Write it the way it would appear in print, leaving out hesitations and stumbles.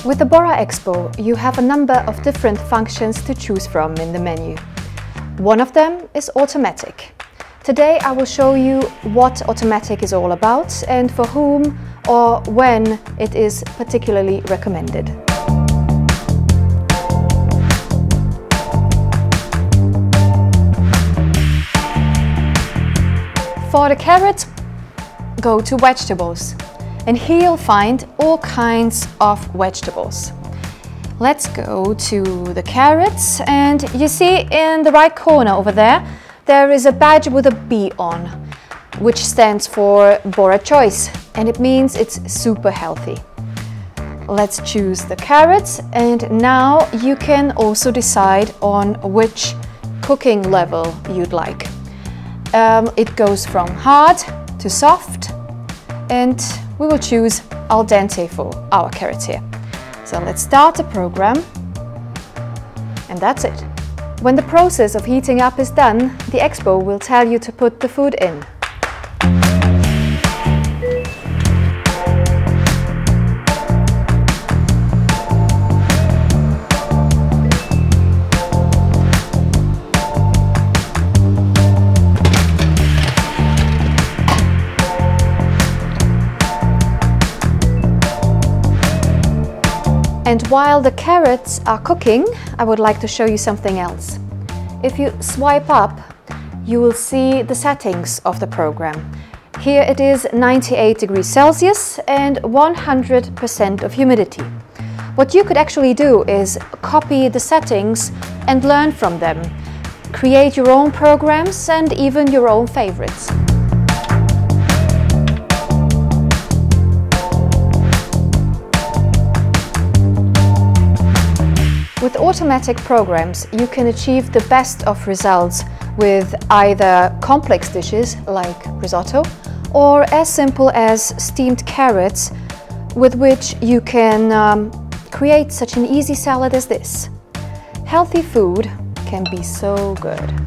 With the BORA X BO, you have a number of different functions to choose from in the menu. One of them is automatic. Today I will show you what automatic is all about and for whom or when it is particularly recommended. For the carrot, go to vegetables. And here you'll find all kinds of vegetables. Let's go to the carrots, and you see in the right corner over there, there is a badge with a B on, which stands for BORA Choice, and it means it's super healthy. Let's choose the carrots, and now you can also decide on which cooking level you'd like. It goes from hard to soft, and we will choose al dente for our carrots here. So let's start the program, and that's it. When the process of heating up is done, the X BO will tell you to put the food in. And while the carrots are cooking, I would like to show you something else. If you swipe up, you will see the settings of the program. Here it is 98 degrees Celsius and 100% of humidity. What you could actually do is copy the settings and learn from them. Create your own programs and even your own favorites. With automatic programs, you can achieve the best of results with either complex dishes like risotto or as simple as steamed carrots, with which you can create such an easy salad as this. Healthy food can be so good.